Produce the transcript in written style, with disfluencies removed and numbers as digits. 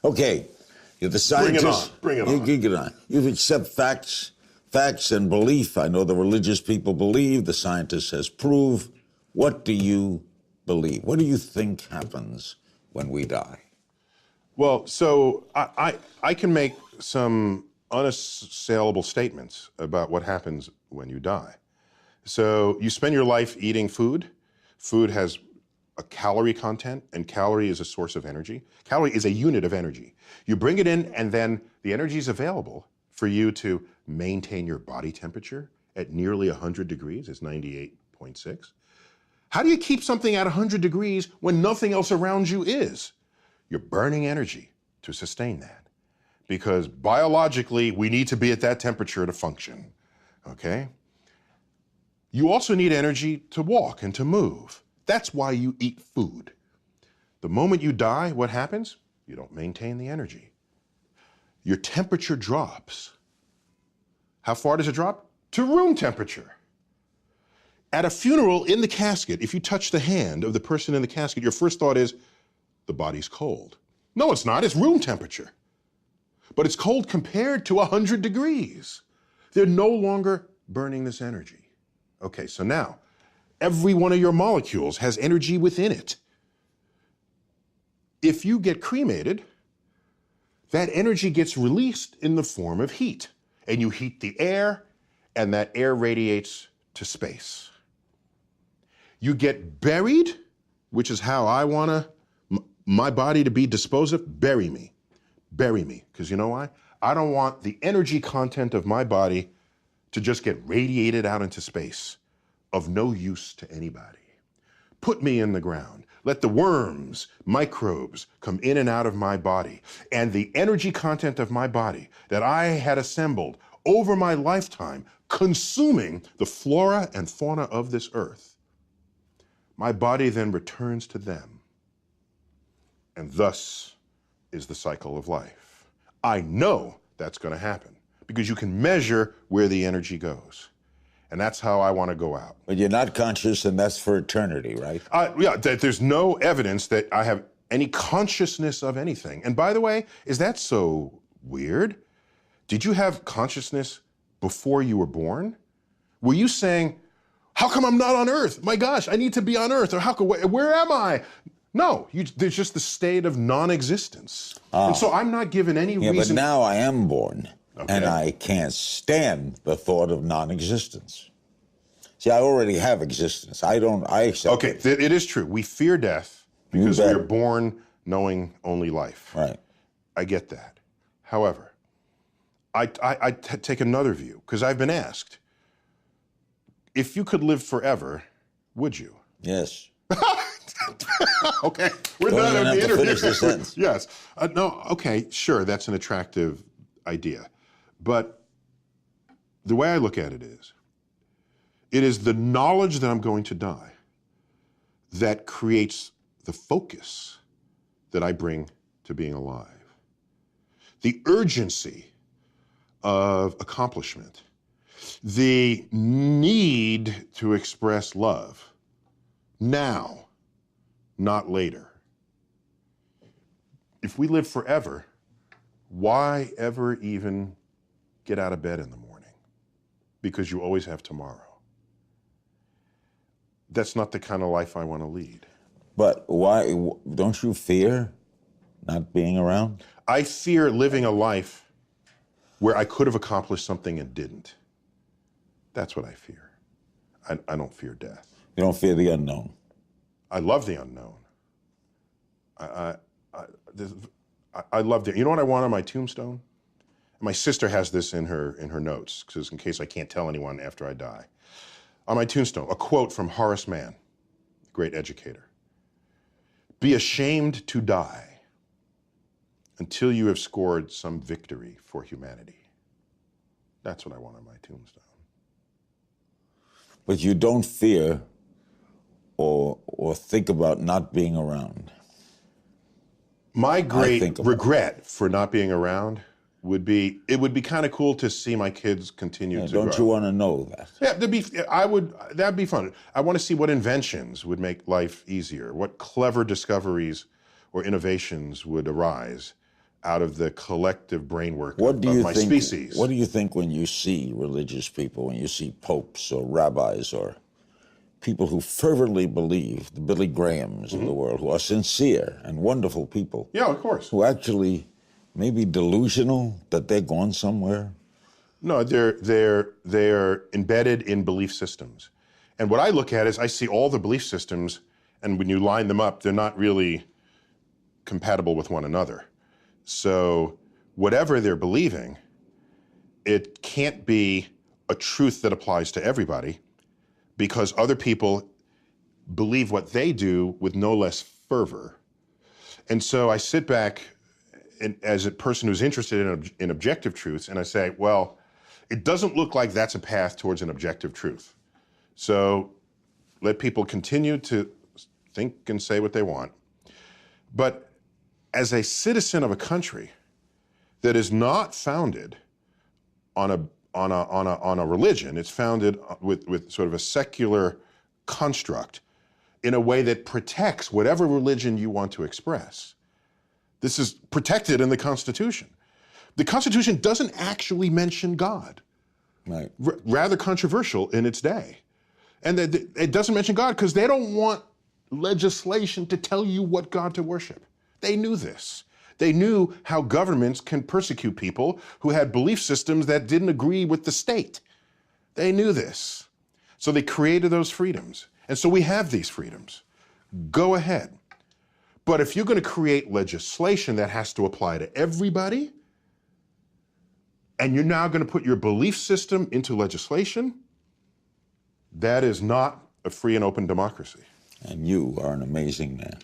Okay, you're the scientist. Bring it on. Bring it on. You accept facts and belief. I know the religious people believe, the scientist says prove. What do you believe? What do you think happens when we die? Well, so I can make some unassailable statements about what happens when you die. So you spend your life eating food. Food has a calorie content, and calorie is a source of energy. Calorie is a unit of energy. You bring it in, and then the energy is available for you to maintain your body temperature at nearly 100 degrees. It's 98.6. How do you keep something at 100 degrees when nothing else around you is? You're burning energy to sustain that, because biologically, we need to be at that temperature to function, okay? You also need energy to walk and to move. That's why you eat food. The moment you die, what happens? You don't maintain the energy. Your temperature drops. How far does it drop? To room temperature. At a funeral, in the casket, if you touch the hand of the person in the casket, your first thought is, the body's cold. No, it's not. It's room temperature. But it's cold compared to 100 degrees. They're no longer burning this energy. Okay, so now, every one of your molecules has energy within it. If you get cremated, that energy gets released in the form of heat. And you heat the air, and that air radiates to space. You get buried, which is how I want my body to be disposed of. Bury me. Bury me. Because you know why? I don't want the energy content of my body to just get radiated out into space, of no use to anybody. Put me in the ground. Let the worms, microbes come in and out of my body, and the energy content of my body that I had assembled over my lifetime, consuming the flora and fauna of this earth, my body then returns to them. And thus is the cycle of life. I know that's going to happen because you can measure where the energy goes. And that's how I want to go out. But you're not conscious, and that's for eternity, right? Yeah, there's no evidence that I have any consciousness of anything. And by the way, is that so weird? Did you have consciousness before you were born? Were you saying, how come I'm not on Earth? My gosh, I need to be on Earth. Or where am I? No, there's just the state of non-existence. And so I'm not given any reason. But now I am born. Okay. And I can't stand the thought of non-existence. See, I already have existence. I accept Okay, it. It is true. We fear death because we are born knowing only life. Right. I get that. However, I take another view, because I've been asked, if you could live forever, would you? Yes. Okay, we're Don't done even with have the to interview. finish the sentence. Yes. No, okay, sure, that's an attractive idea. But the way I look at it is the knowledge that I'm going to die that creates the focus that I bring to being alive. The urgency of accomplishment, the need to express love now, not later. If we live forever, why ever even get out of bed in the morning? Because you always have tomorrow. That's not the kind of life I want to lead. But why, don't you fear not being around? I fear living a life where I could have accomplished something and didn't. That's what I fear. I don't fear death. You don't fear the unknown? I love the unknown. I love the, you know what I want on my tombstone? My sister has this in her notes, because in case I can't tell anyone after I die. On my tombstone, a quote from Horace Mann, great educator. Be ashamed to die until you have scored some victory for humanity. That's what I want on my tombstone. But you don't fear or think about not being around? My great regret for not being around would be, it would be kind of cool to see my kids continue to grow. Don't you want to know that? Yeah, that'd be fun. I want to see what inventions would make life easier, what clever discoveries or innovations would arise out of the collective brainwork What do of you my think? species. What do you think when you see religious people, when you see popes or rabbis or people who fervently believe, the Billy Grahams of the world, who are sincere and wonderful people, Yeah, of course. who actually may be delusional that they're gone somewhere? No, they're embedded in belief systems. And what I look at is I see all the belief systems, and when you line them up, they're not really compatible with one another. So whatever they're believing, it can't be a truth that applies to everybody, because other people believe what they do with no less fervor. And so I sit back as a person who's interested in objective truths, and I say, well, it doesn't look like that's a path towards an objective truth. So let people continue to think and say what they want. But as a citizen of a country that is not founded on a religion, it's founded with sort of a secular construct in a way that protects whatever religion you want to express. This is protected in the Constitution. The Constitution doesn't actually mention God. Right. Rather controversial in its day. And it doesn't mention God because they don't want legislation to tell you what God to worship. They knew this. They knew how governments can persecute people who had belief systems that didn't agree with the state. They knew this. So they created those freedoms. And so we have these freedoms. Go ahead. But if you're going to create legislation that has to apply to everybody, and you're now going to put your belief system into legislation, that is not a free and open democracy. And you are an amazing man.